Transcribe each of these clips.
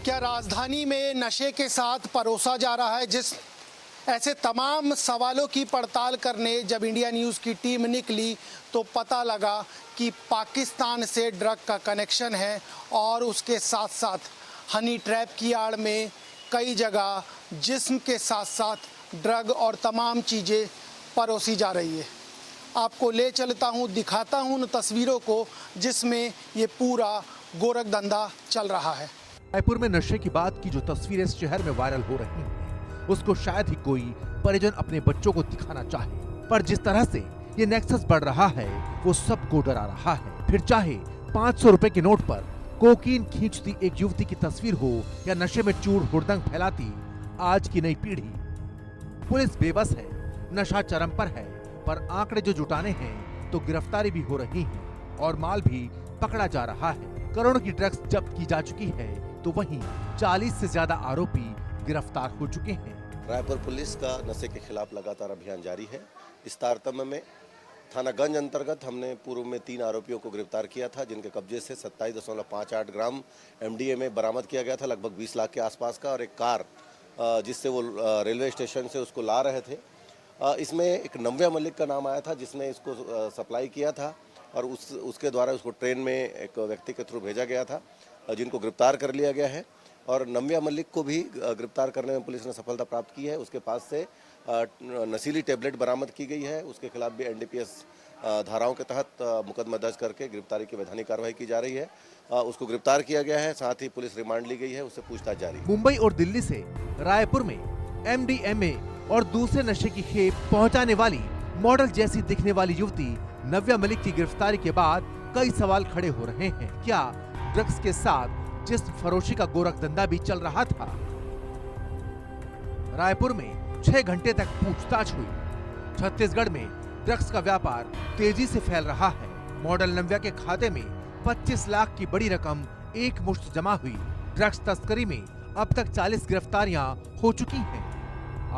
क्या राजधानी में नशे के साथ परोसा जा रहा है? ऐसे तमाम सवालों की पड़ताल करने जब इंडिया न्यूज़ की टीम निकली तो पता लगा कि पाकिस्तान से ड्रग का कनेक्शन है और उसके साथ साथ हनी ट्रैप की आड़ में कई जगह जिस्म के साथ साथ ड्रग और तमाम चीज़ें परोसी जा रही है। आपको ले चलता हूँ, दिखाता हूँ उन तस्वीरों को जिसमें ये पूरा गोरख धंधा चल रहा है। रायपुर में नशे की बात की जो तस्वीरें इस शहर में वायरल हो रही हैं, उसको शायद ही कोई परिजन अपने बच्चों को दिखाना चाहे, पर जिस तरह से ये नेक्सस बढ़ रहा है वो सबको डरा रहा है। फिर चाहे 500 रुपए के नोट पर कोकीन खींचती एक युवती की तस्वीर हो या नशे में चूर हुड़दंग फैलाती आज की नई पीढ़ी। पुलिस बेबस है, नशा चरम पर है, पर आंकड़े जो जुटाने हैं तो गिरफ्तारी भी हो रही है और माल भी पकड़ा जा रहा है। करोड़ों की ड्रग्स जब्त की जा चुकी है तो वहीं 40 से ज्यादा आरोपी गिरफ्तार हो चुके हैं। रायपुर पुलिस का नशे के खिलाफ लगातार अभियान जारी है। इस तारतम्य में थानागंज अंतर्गत हमने पूर्व में 3 आरोपियों को गिरफ्तार किया था, जिनके कब्जे से 27.58 ग्राम MDMA बरामद किया गया था, लगभग 20 लाख के आसपास का, और एक कार जिससे वो रेलवे स्टेशन से उसको ला रहे थे। इसमें एक नव्या मलिक का नाम आया था जिसने इसको सप्लाई किया था और उसके द्वारा उसको ट्रेन में एक व्यक्ति के थ्रू भेजा गया था, जिनको गिरफ्तार कर लिया गया है। और नव्या मलिक को भी गिरफ्तार करने में पुलिस ने सफलता प्राप्त की है। उसके पास से नशीली टैबलेट बरामद की गई है। उसके खिलाफ भी NDPS धाराओं के तहत मुकदमा दर्ज करके गिरफ्तारी की वैधानिक कार्रवाई की जा रही है। उसको गिरफ्तार किया गया है, साथ ही पुलिस रिमांड ली गई है, उससे पूछताछ जारी है। मुंबई और दिल्ली से रायपुर में MDMA और दूसरे नशे की खेप पहुंचाने वाली मॉडल जैसी दिखने वाली युवती नव्या मलिक की गिरफ्तारी के बाद कई सवाल खड़े हो रहे हैं। क्या ड्रग्स के साथ जिस्म फरोशी का गोरख धंधा भी चल रहा था? रायपुर में 6 घंटे तक पूछताछ हुई। छत्तीसगढ़ में ड्रग्स का व्यापार तेजी से फैल रहा है। मॉडल नव्या के खाते में 25 लाख की बड़ी रकम एक मुश्त जमा हुई। ड्रग्स तस्करी में अब तक 40 गिरफ्तारियां हो चुकी हैं।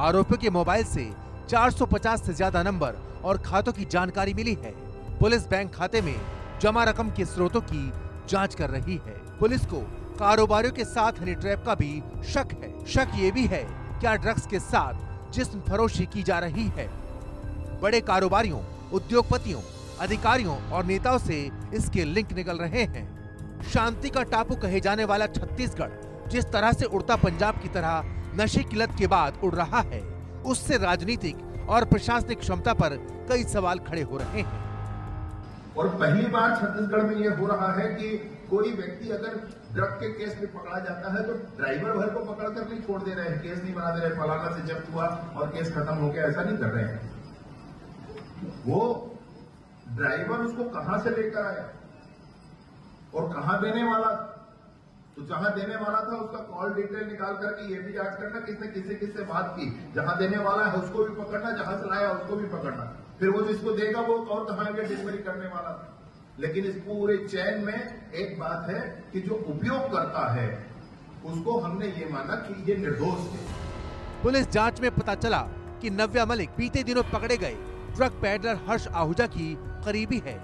आरोपियों के मोबाइल से 450 से ज्यादा नंबर और खातों की जानकारी मिली है। पुलिस बैंक खाते में जमा रकम के स्रोतों की जांच कर रही है। पुलिस को कारोबारियों के साथ हनी ट्रैप का भी शक है। शक ये भी है क्या ड्रग्स के साथ जिस्म फरोशी की जा रही है। बड़े कारोबारियों, उद्योगपतियों, अधिकारियों और नेताओं से इसके लिंक निकल रहे हैं। शांति का टापू कहे जाने वाला छत्तीसगढ़ जिस तरह से उड़ता पंजाब की तरह नशे की लत के बाद उड़ रहा है, उससे राजनीतिक और प्रशासनिक क्षमता पर कई सवाल खड़े हो रहे हैं। और पहली बार छत्तीसगढ़ में यह हो रहा है कि कोई व्यक्ति अगर ड्रग के केस में पकड़ा जाता है तो ड्राइवर भर को पकड़कर नहीं छोड़ दे रहे हैं, केस नहीं बना दे रहे, फलाना से जब्त हुआ और केस खत्म हो गया, ऐसा नहीं कर रहे हैं। वो ड्राइवर उसको कहां से लेकर आया और कहां देने वाला, तो जहां देने वाला था उसका कॉल डिटेल निकाल करके ये भी जांच करना किसने किससे बात की, जहां देने वाला है उसको भी पकड़ना, जहां से लाया उसको भी पकड़ना, फिर वो जिसको देगा वो और कहां आगे डिलीवरी करने वाला था। लेकिन इस पूरे चैन में एक बात है कि जो उपयोग करता है उसको हमने ये माना कि ये निर्दोष है। पुलिस जांच में पता चला कि नव्या मलिक बीते दिनों पकड़े गए ड्रग पैडलर हर्ष आहूजा की करीबी है।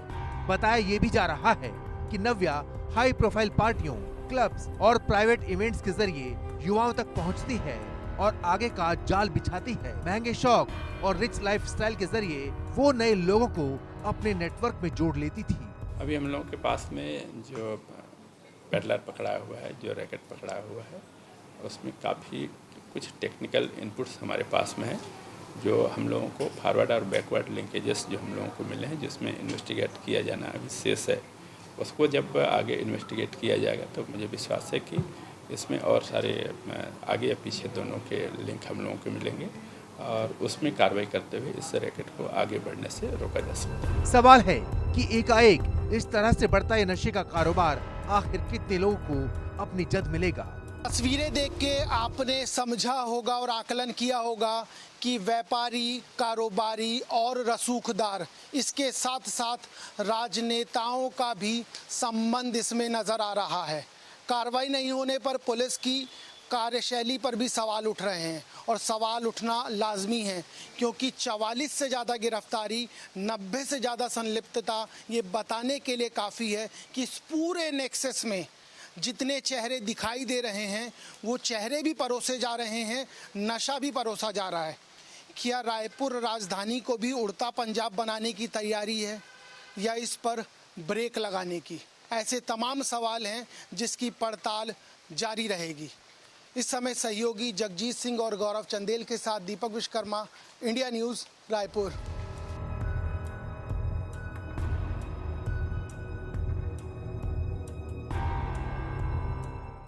बताया ये भी जा रहा है कि नव्या हाई प्रोफाइल पार्टियों, क्लब्स और प्राइवेट इवेंट्स के जरिए युवाओं तक पहुंचती है और आगे का जाल बिछाती है। महंगे शौक और रिच लाइफस्टाइल के जरिए वो नए लोगों को अपने नेटवर्क में जोड़ लेती थी। अभी हम लोगों के पास में जो पेडलर पकड़ा हुआ है, जो रैकेट पकड़ा हुआ है, उसमें काफ़ी कुछ टेक्निकल इनपुट्स हमारे पास में है, जो हम लोगों को फॉरवर्ड और बैकवर्ड लिंकेजेस जो हम लोगों को मिले हैं, जिसमें इन्वेस्टिगेट किया जाना अभी शेष है। उसको जब आगे इन्वेस्टिगेट किया जाएगा तो मुझे विश्वास है कि इसमें और सारे आगे या पीछे दोनों के लिंक हम लोगों को मिलेंगे और उसमें कार्रवाई करते हुए इस रैकेट को आगे बढ़ने से रोका जा सकता है। सवाल है कि एकाएक इस तरह से बढ़ता ये नशे का कारोबार आखिर कितने लोगों को अपनी जद मिलेगा। तस्वीरें देख के आपने समझा होगा और आकलन किया होगा कि व्यापारी, कारोबारी और रसूखदार, इसके साथ साथ राजनेताओं का भी संबंध इसमें नजर आ रहा है। कार्रवाई नहीं होने पर पुलिस की कार्यशैली पर भी सवाल उठ रहे हैं और सवाल उठना लाजमी है, क्योंकि 44 से ज़्यादा गिरफ्तारी, 90 से ज़्यादा संलिप्तता ये बताने के लिए काफ़ी है कि इस पूरे नेक्सस में जितने चेहरे दिखाई दे रहे हैं वो चेहरे भी परोसे जा रहे हैं, नशा भी परोसा जा रहा है। क्या रायपुर राजधानी को भी उड़ता पंजाब बनाने की तैयारी है या इस पर ब्रेक लगाने की? ऐसे तमाम सवाल हैं जिसकी पड़ताल जारी रहेगी। इस समय सहयोगी जगजीत सिंह और गौरव चंदेल के साथ दीपक विश्वकर्मा, इंडिया न्यूज़, रायपुर।